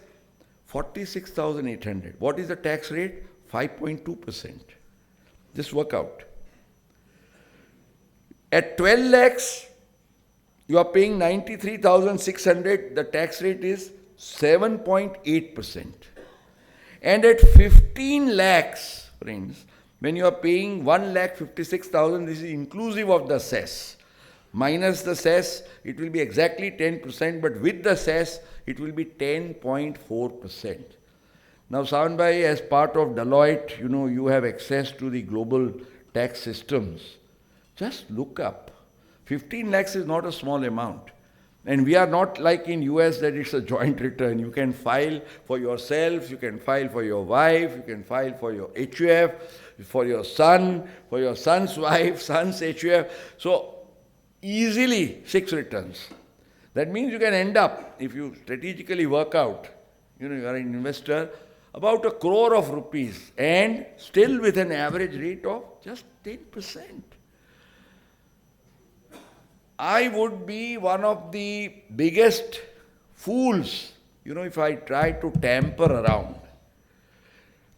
46,800. What is the tax rate? 5.2%. Just work out. At 12 lakhs, you are paying 93,600. The tax rate is 7.8%. And at 15 lakhs, friends, when you are paying 1,56,000, this is inclusive of the cess. Minus the cess, it will be exactly 10%, but with the cess, it will be 10.4%. Now, Savanbhai, as part of Deloitte, you have access to the global tax systems. Just look up. 15 lakhs is not a small amount. And we are not like in US that it's a joint return. You can file for yourself, you can file for your wife, you can file for your HUF, for your son's wife, son's HUF. So, easily 6 returns. That means you can end up, if you strategically work out, you are an investor, about 1 crore of rupees, and still with an average rate of just 10%. I would be one of the biggest fools, if I try to tamper around.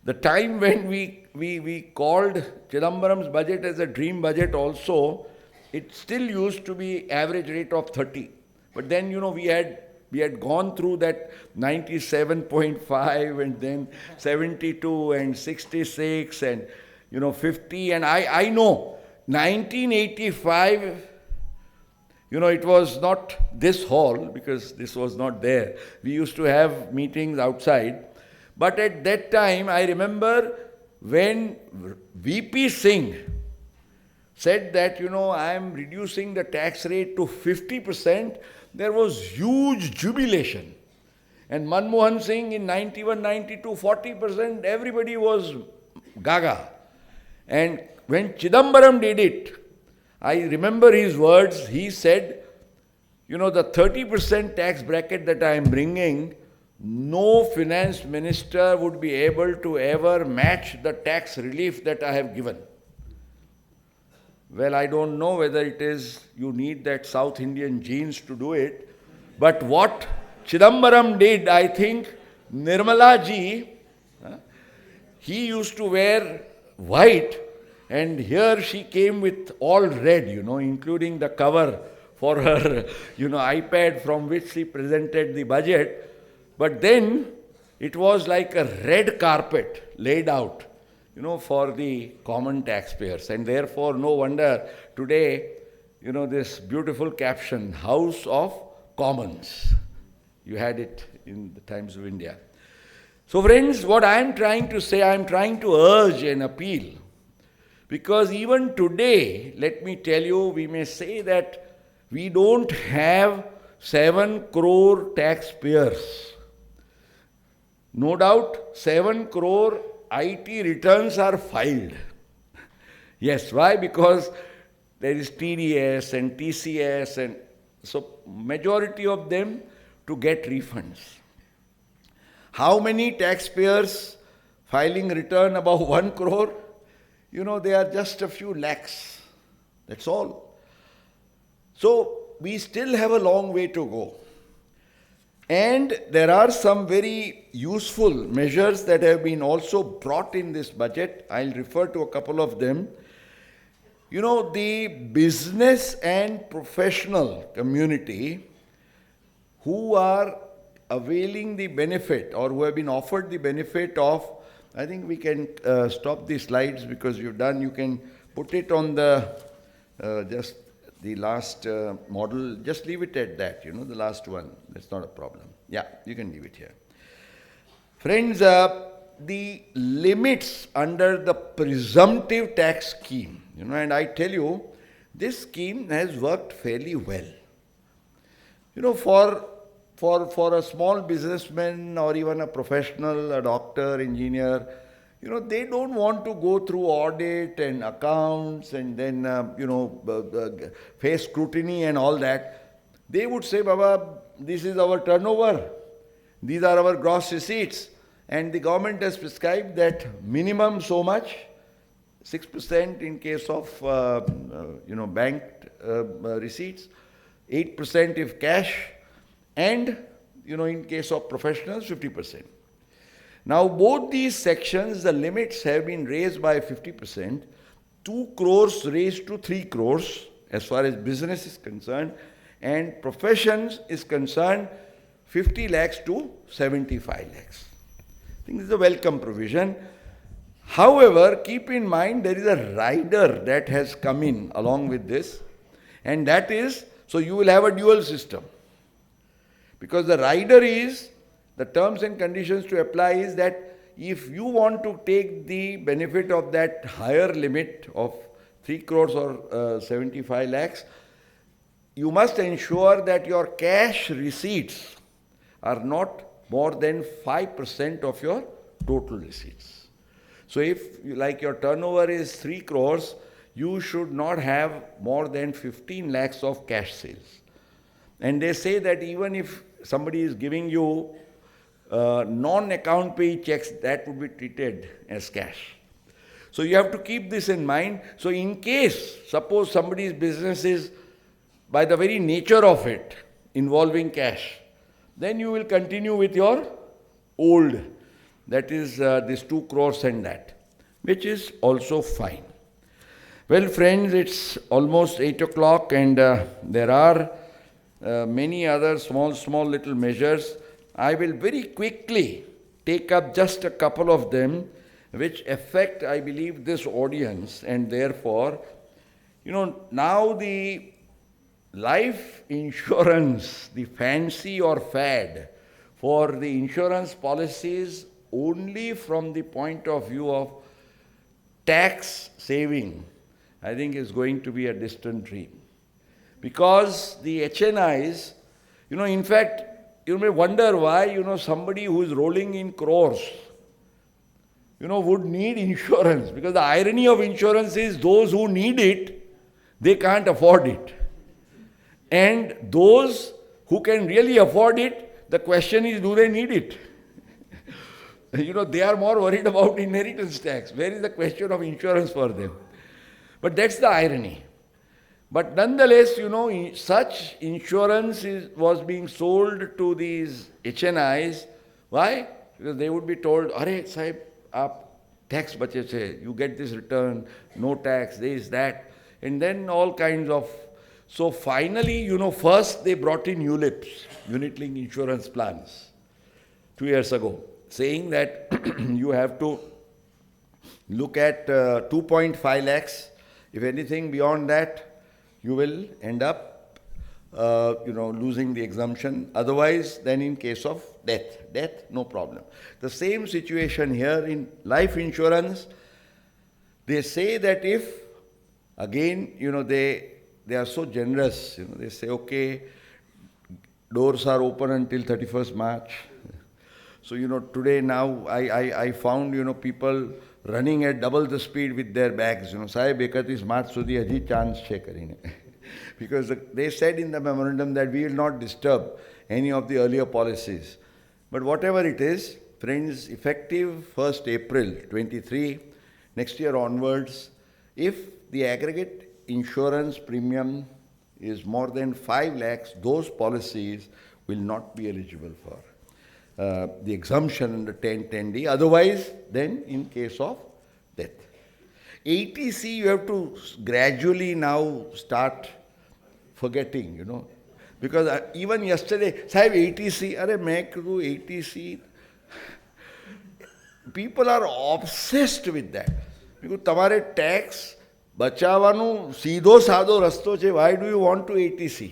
The time when we called Chidambaram's budget as a dream budget also, it still used to be average rate of 30. But then, we had gone through that 97.5 and then 72 and 66 and, 50. And I know, 1985, it was not this hall because this was not there. We used to have meetings outside. But at that time, I remember when VP Singh said that, I am reducing the tax rate to 50%, there was huge jubilation. And Manmohan Singh in 91, 92, 40%, everybody was gaga. And when Chidambaram did it, I remember his words, he said, the 30% tax bracket that I am bringing, no finance minister would be able to ever match the tax relief that I have given. Well, I don't know whether it is you need that South Indian genes to do it, but what Chidambaram did, I think, Nirmala ji, he used to wear white, and here she came with all red, including the cover for her, iPad from which she presented the budget. But then it was like a red carpet laid out, for the common taxpayers. And therefore, no wonder today, this beautiful caption, House of Commons. You had it in the Times of India. So friends, what I am trying to say, I am trying to urge and appeal. Because even today, let me tell you, we may say that we don't have 7 crore taxpayers. No doubt, 7 crore IT returns are filed. Yes, why? Because there is TDS and TCS, and so majority of them to get refunds. How many taxpayers filing return above 1 crore? They are just a few lakhs. That's all. So we still have a long way to go. And there are some very useful measures that have been also brought in this budget. I'll refer to a couple of them. The business and professional community who are availing the benefit or who have been offered the benefit of, I think we can stop the slides because you've done, you can put it on the, just the last model, just leave it at that, the last one, that's not a problem. Yeah, you can leave it here. Friends, the limits under the presumptive tax scheme, and I tell you, this scheme has worked fairly well. For a small businessman or even a professional, a doctor, engineer, they don't want to go through audit and accounts and then, face scrutiny and all that. They would say, Baba, this is our turnover. These are our gross receipts. And the government has prescribed that minimum so much, 6% in case of, banked receipts, 8% if cash, and, in case of professionals, 50%. Now, both these sections, the limits have been raised by 50%, 2 crores raised to 3 crores as far as business is concerned, and professions is concerned, 50 lakhs to 75 lakhs. I think this is a welcome provision. However, keep in mind there is a rider that has come in along with this, and that is, so you will have a dual system. Because the rider is, the terms and conditions to apply is that if you want to take the benefit of that higher limit of 3 crores or 75 lakhs, you must ensure that your cash receipts are not more than 5% of your total receipts. So if your turnover is 3 crores, you should not have more than 15 lakhs of cash sales. And they say that even if somebody is giving you non-account pay checks, that would be treated as cash. So you have to keep this in mind. So in case, suppose somebody's business is, by the very nature of it, involving cash, then you will continue with your old, that is this 2 crores and that, which is also fine. Well, friends, it's almost 8 o'clock and there are many other small little measures. I will very quickly take up just a couple of them which affect, I believe, this audience, and therefore, now the life insurance, the fancy or fad for the insurance policies only from the point of view of tax saving, I think is going to be a distant dream. Because the HNIs, in fact, you may wonder why, somebody who is rolling in crores, would need insurance. Because the irony of insurance is those who need it, they can't afford it. And those who can really afford it, the question is, do they need it? They are more worried about inheritance tax. Where is the question of insurance for them? But that's the irony. But nonetheless, such insurance was being sold to these HNIs. Why? Because they would be told, Arey, Sahib, aap tax bache se, you get this return, no tax, this, that. And then all kinds of... So finally, first they brought in ULIPs, unit-linked insurance plans, 2 years ago, saying that you have to look at 2.5 lakhs. If anything beyond that, you will end up, losing the exemption. Otherwise, then in case of death, no problem. The same situation here in life insurance. They say that if, again, they are so generous, they say, okay, doors are open until 31st March. So, today now I found, people running at double the speed with their bags. Sahib, 31 March સુધી હજી chance છે કરીને. Because they said in the memorandum that we will not disturb any of the earlier policies. But whatever it is, friends, effective 1st April 23, next year onwards, if the aggregate insurance premium is more than 5 lakhs, those policies will not be eligible for the exemption under 1010D. Otherwise, then in case of death. ATC, you have to gradually now start forgetting, Because even yesterday, Sahib, ATC, are main kadu ATC. People are obsessed with that. Because તમારે tax બચાવવાનું સીધો સાદો રસ્તો છે. Why do you want to ATC?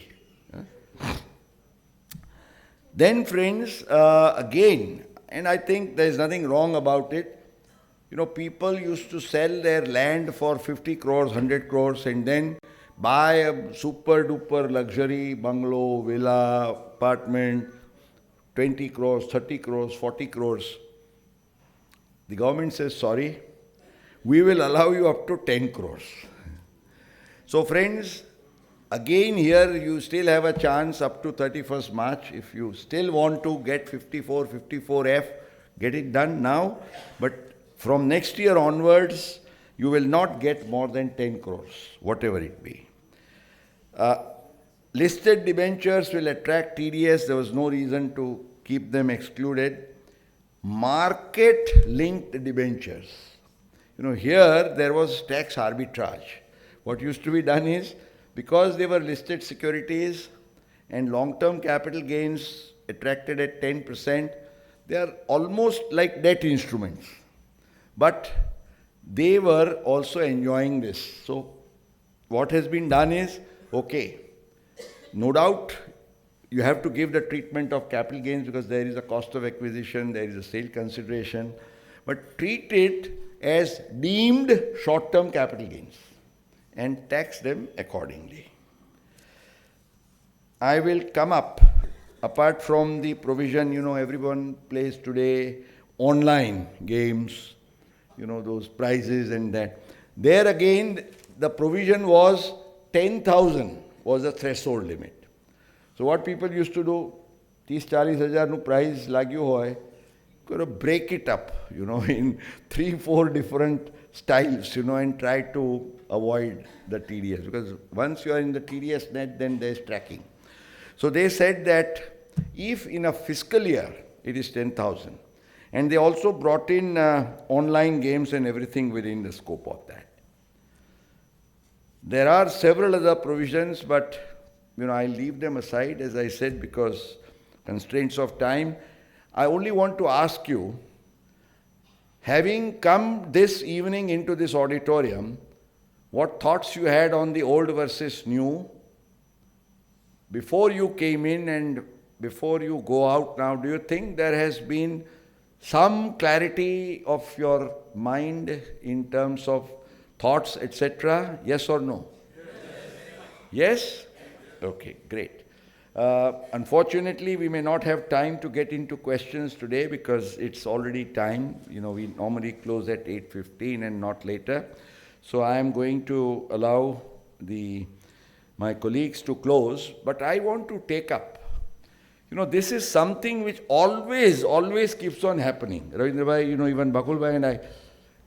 Then friends, again, and I think there is nothing wrong about it, people used to sell their land for 50 crores, 100 crores and then buy a super duper luxury bungalow, villa, apartment, 20 crores, 30 crores, 40 crores. The government says, sorry, we will allow you up to 10 crores. So friends, again here you still have a chance up to 31st March. If you still want to get 54, 54F, get it done now. But from next year onwards, you will not get more than 10 crores, whatever it be. Listed debentures will attract TDS. There was no reason to keep them excluded. Market-linked debentures. Here there was tax arbitrage. What used to be done is, because they were listed securities and long-term capital gains attracted at 10%, they are almost like debt instruments. But they were also enjoying this. So what has been done is, okay, no doubt you have to give the treatment of capital gains because there is a cost of acquisition, there is a sale consideration, but treat it as deemed short-term capital gains and tax them accordingly. I will come up, apart from the provision, everyone plays today online games, those prizes and that. There again, the provision was 10,000 was the threshold limit. So what people used to do, 30-40 હજારનું prize લાગ્યું હોય, got to break it up, in 3-4 different styles, and try to avoid the TDS. Because once you are in the TDS net, then there is tracking. So they said that if in a fiscal year, it is 10,000. And they also brought in online games and everything within the scope of that. There are several other provisions, but I leave them aside, as I said, because constraints of time. I only want to ask you, having come this evening into this auditorium, what thoughts you had on the old versus new before you came in and before you go out now? Do you think there has been some clarity of your mind in terms of thoughts, etc.? Yes or no? Yes? Okay, great. Unfortunately, we may not have time to get into questions today because it's already time. We normally close at 8:15 and not later. So I am going to allow my colleagues to close, but I want to take up. This is something which always keeps on happening. Ravindra bhai, even Bakul bhai and I,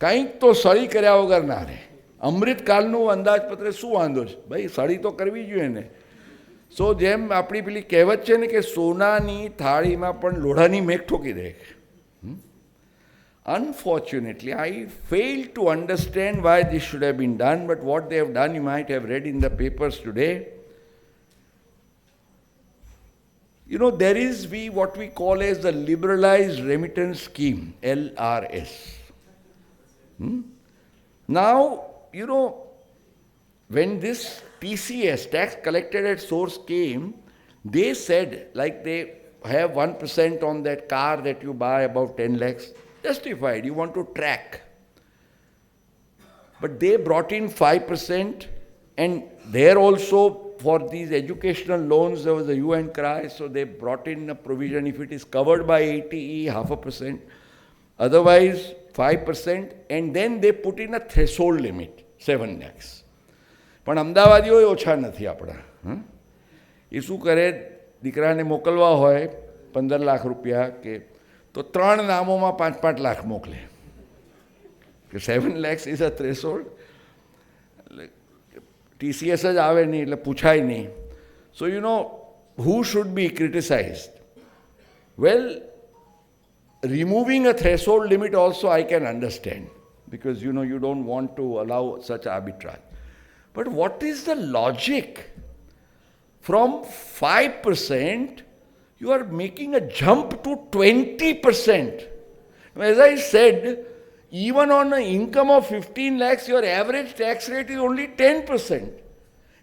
કંઈક તો સળી કર્યા વગર ના રહે. અમૃતકાળનું અંદાજપત્ર શું વાંધો છે ભાઈ, સળી તો કરવી જોઈએ ને. સો જેમ આપણી પેલી કહેવત છે ને કે સોનાની થાળીમાં પણ લોઢાની મેઘ ઠોકી દે. Unfortunately, I fail to understand why this should have been done, but what they have done, you might have read in the papers today. There is what we call as the Liberalized Remittance Scheme, LRS. Now, when this TCS, tax collected at source, came, they said, like they have 1% on that car that you buy above 10 lakhs, justified, you want to track. But they brought in 5%, and there also for these educational loans, there was a hue and cry, so they brought in a provision if it is covered by 80E, 0.5%, otherwise 5%, and then they put in a threshold limit, 7 lakhs. પણ અમદાવાદીઓ ઓછા નથી આપણા. એ શું કરે, દીકરાને મોકલવા હોય 15 લાખ રૂપિયા કે તો 3 નામોમાં 5-5 લાખ મોકલે કે 7 lakhs is a threshold. TCS જ આવે નહીં એટલે પૂછાય નહીં. So who should be criticized? Well, removing a threshold limit also I can understand, because you don't want to allow such arbitrage. But what is the logic? From 5%, you are making a jump to 20%. As I said, even on an income of 15 lakhs, your average tax rate is only 10%.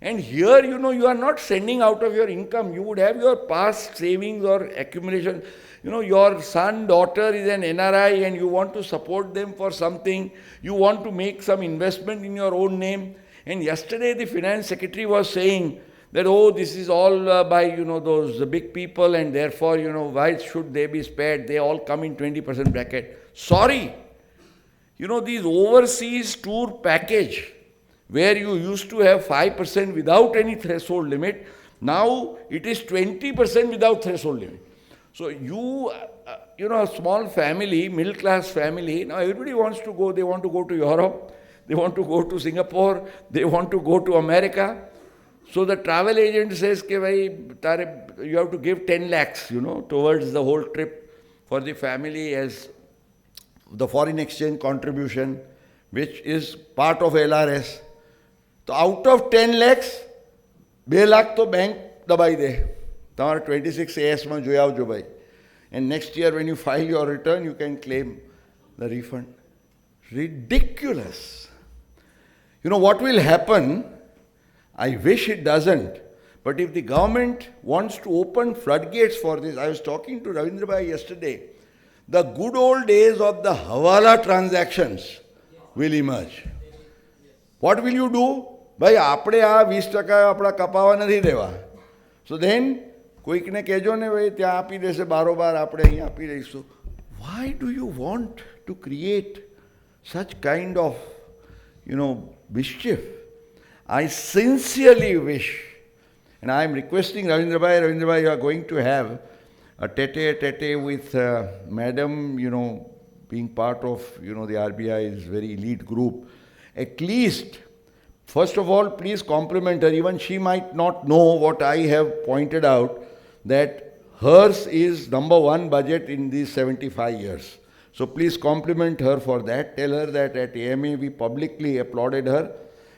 And here, you are not sending out of your income. You would have your past savings or accumulation. Your son, daughter is an NRI and you want to support them for something. You want to make some investment in your own name. And yesterday the finance secretary was saying that, this is all by, those big people, and therefore, why should they be spared? They all come in 20% bracket. Sorry. These overseas tour package, where you used to have 5% without any threshold limit, now it is 20% without threshold limit. So a small family, middle class family, now everybody wants to go, they want to go to Europe, they want to go to Singapore, they want to go to America. So the travel agent says, you have to give 10 lakhs, towards the whole trip for the family as the foreign exchange contribution, which is part of LRS. So out of 10 lakhs, 2 lakh to bank dabai de. Tamara 26 AS ma joya avjo bhai. And next year when you file your return, you can claim the refund. Ridiculous. What will happen? I wish it doesn't. But if the government wants to open floodgates for this, I was talking to Ravindra Bhai yesterday, the good old days of the Hawala transactions will emerge. What will you do? Bhai, આપણે આ 20% આપણા કપાવા નથી દેવા. So then, કોઈકને કહેજો ને ભાઈ ત્યાં આપી દેશે બારોબાર, આપણે અહીં આપી દઈશું. Why do you want to create such kind of, mischief? I sincerely wish, and I am requesting Ravindra Bhai, you are going to have a tete-a-tete with Madam, being part of, the RBI's very elite group. At least, first of all, please compliment her. Even she might not know what I have pointed out, that hers is number one budget in these 75 years. So please compliment her for that. Tell her that at AMA we publicly applauded her.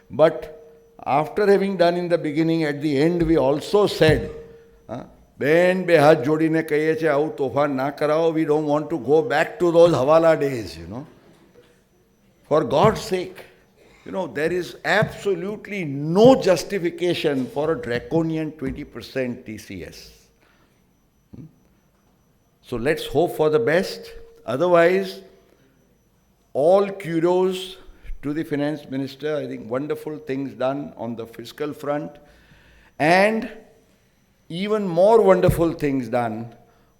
But after having done in the beginning, at the end we also said, Ben be hath jodine kahiye che avu tofan na karao, we don't want to go back to those Hawala days, For God's sake, there is absolutely no justification for a draconian 20% TCS. So let's hope for the best. Otherwise, all kudos to the finance minister. I think wonderful things done on the fiscal front, and even more wonderful things done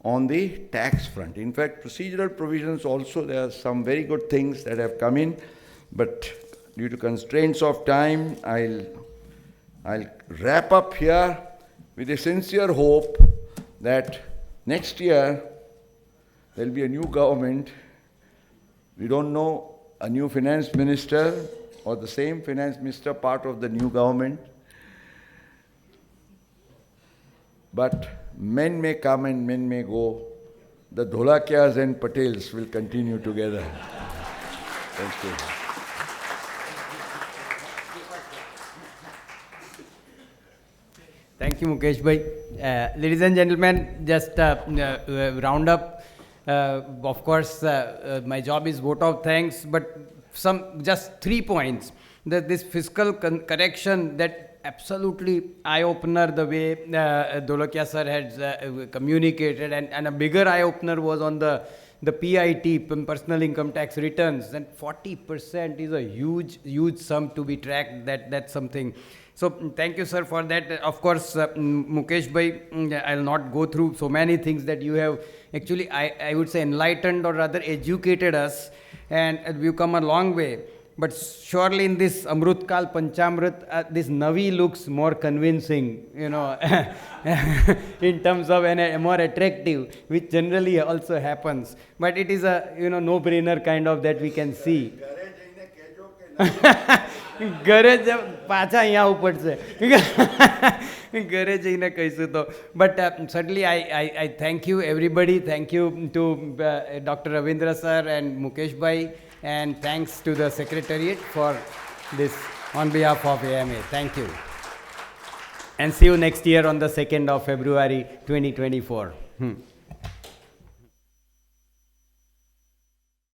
on the tax front. In fact, procedural provisions also, there are some very good things that have come in, but due to constraints of time, I'll wrap up here with a sincere hope that next year there will be a new government. We don't know, a new finance minister or the same finance minister part of the new government. But men may come and men may go. The Dholakias and Patels will continue together. Thank you. Thank you, Mukesh bhai. Ladies and gentlemen, just round up. Of course, my job is vote of thanks, but just 3 points. That this fiscal correction, that absolutely eye-opener, the way Dholakia sir had communicated, and a bigger eye-opener was on the PIT, personal income tax returns, and 40% is a huge sum to be tracked. That's something. So thank you, sir, for that. Of course, Mukesh bhai, I'll not go through so many things that you have actually, I would say, enlightened or rather educated us, and we've come a long way. But surely in this Amrutkal Panchamrit, this Navi looks more convincing, in terms of, and more attractive, which generally also happens. But it is a, no-brainer kind of that we can see. ઘરે જ પાછા અહીંયા આવું પડશે ઘરે જઈને કહીશું તો but certainly I thank you everybody. Thank you to Dr. Ravindra sir and Mukesh bhai, and thanks to the secretariat for this on behalf of AMA. Thank you, and see you next year on the 2nd of February 2024.